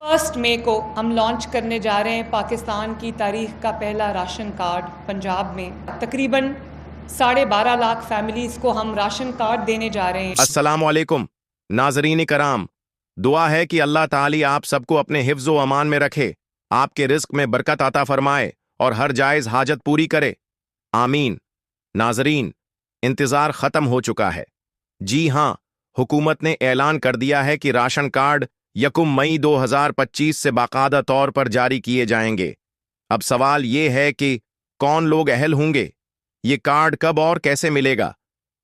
1 मई को हम लॉन्च करने जा रहे हैं पाकिस्तान की तारीख का पहला राशन कार्ड पंजाब में। तकरीबन 12.5 लाख फैमिलीज़ को हम राशन कार्ड देने जा रहे हैं। अस्सलाम वालेकुम नाज़रीन कराम, दुआ है कि अल्लाह ताली आप सबको अपने हिफ्ज़ व अमान में रखे, आपके रिस्क में बरकत अता फरमाए और हर जायज़ हाजत पूरी करे, आमीन। नाज़रीन, इंतज़ार ख़त्म हो चुका है। जी हाँ, हुकूमत ने ऐलान कर दिया है कि राशन कार्ड 1 मई 2025 से बाकायदा तौर पर जारी किए जाएंगे। अब सवाल ये है कि कौन लोग अहल होंगे, ये कार्ड कब और कैसे मिलेगा,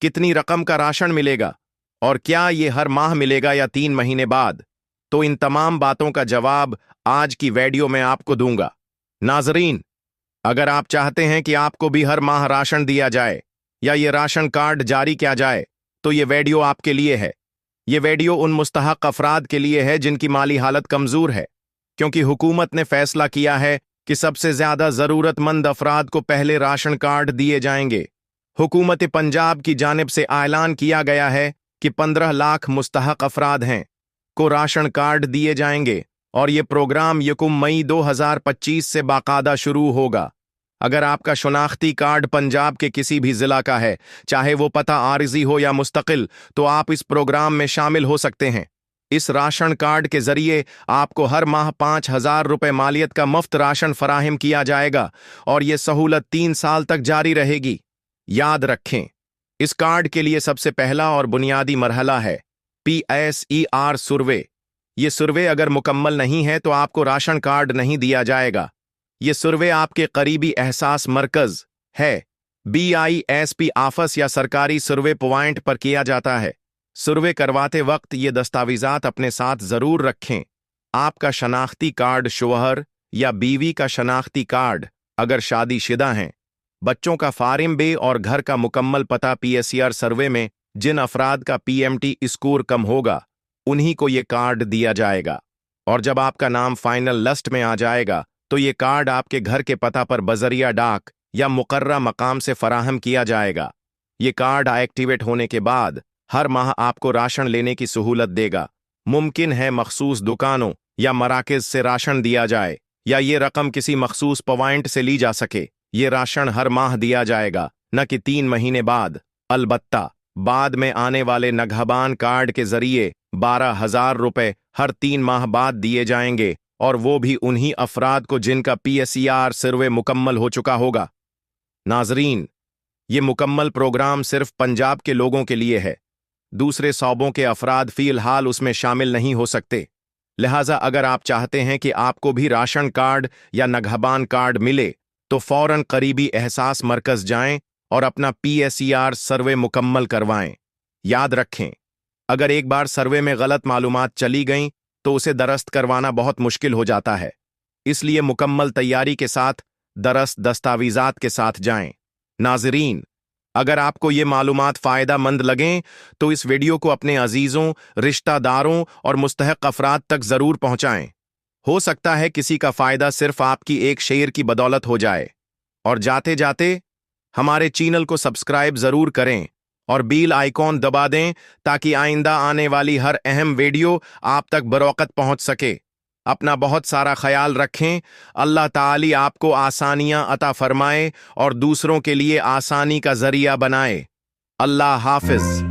कितनी रकम का राशन मिलेगा और क्या ये हर माह मिलेगा या 3 महीने बाद? तो इन तमाम बातों का जवाब आज की वीडियो में आपको दूंगा। नाजरीन, अगर आप चाहते हैं कि आपको भी हर माह राशन दिया जाए या ये राशन कार्ड जारी किया जाए तो ये वीडियो आपके लिए है। ये वीडियो उन मुस्तहक अफराद के लिए है जिनकी माली हालत कमजोर है, क्योंकि हुकूमत ने फैसला किया है कि सबसे ज्यादा जरूरतमंद अफराद को पहले राशन कार्ड दिए जाएंगे। हुकूमत पंजाब की जानिब से ऐलान किया गया है कि 15 लाख मुस्तहक अफराद हैं को राशन कार्ड दिए जाएंगे और ये प्रोग्राम 1 मई 2025 से बाकायदा शुरू होगा। अगर आपका शनाख्ती कार्ड पंजाब के किसी भी जिला का है, चाहे वो पता आरिजी हो या मुस्तकिल, तो आप इस प्रोग्राम में शामिल हो सकते हैं। इस राशन कार्ड के जरिए आपको हर माह 5,000 रुपये मालियत का मुफ्त राशन फराहम किया जाएगा और ये सहूलत 3 साल तक जारी रहेगी। याद रखें, इस कार्ड के लिए सबसे पहला और बुनियादी मरहला है PSER सर्वे। ये सर्वे अगर मुकम्मल नहीं है तो आपको राशन कार्ड नहीं दिया जाएगा। ये सर्वे आपके करीबी एहसास मरकज है, BISP ऑफिस या सरकारी सर्वे पॉइंट पर किया जाता है। सर्वे करवाते वक्त ये दस्तावेजात अपने साथ जरूर रखें। आपका शनाख्ती कार्ड, शोहर या बीवी का शनाख्ती कार्ड अगर शादीशुदा हैं, बच्चों का फार्म बे और घर का मुकम्मल पता। PSER सर्वे में जिन अफराद का PMT स्कोर कम होगा उन्हीं को ये कार्ड दिया जाएगा और जब आपका नाम फाइनल लिस्ट में आ जाएगा तो ये कार्ड आपके घर के पता पर बजरिया डाक या मुकर्रा मकाम से फराहम किया जाएगा। ये कार्ड एक्टिवेट होने के बाद हर माह आपको राशन लेने की सहूलत देगा। मुमकिन है मखसूस दुकानों या मराकज से राशन दिया जाए या ये रकम किसी मखसूस पॉइंट से ली जा सके। ये राशन हर माह दिया जाएगा, न कि 3 महीने बाद। अलबत्ता बाद में आने वाले नगहबान कार्ड के जरिए 12,000 रुपये हर 3 माह बाद दिए जाएंगे और वो भी उन्हीं अफराद को जिनका PSER सर्वे मुकम्मल हो चुका होगा। नाजरीन, ये मुकम्मल प्रोग्राम सिर्फ पंजाब के लोगों के लिए है। दूसरे सूबों के अफराद फ़िलहाल उसमें शामिल नहीं हो सकते। लिहाजा अगर आप चाहते हैं कि आपको भी राशन कार्ड या नगहबान कार्ड मिले तो फौरन करीबी एहसास मरकज जाएं और अपना PSER सर्वे मुकम्मल करवाएं। याद रखें, अगर एक बार सर्वे में गलत मालूमात चली गईं तो उसे दरस्त करवाना बहुत मुश्किल हो जाता है। इसलिए मुकम्मल तैयारी के साथ दरस्त दस्तावेजात के साथ जाएं। नाजरीन, अगर आपको ये मालूमात फ़ायदा मंद लगें तो इस वीडियो को अपने अजीज़ों, रिश्तेदारों और मुस्तहक अफराद तक ज़रूर पहुँचाएं। हो सकता है किसी का फ़ायदा सिर्फ आपकी एक शेयर की बदौलत हो जाए। और जाते जाते हमारे चैनल को सब्सक्राइब ज़रूर करें और बेल आइकॉन दबा दें ताकि आइंदा आने वाली हर अहम वीडियो आप तक बरवक़्त पहुंच सके। अपना बहुत सारा ख्याल रखें। अल्लाह ताली आपको आसानियां अता फरमाए और दूसरों के लिए आसानी का जरिया बनाए। अल्लाह हाफिज।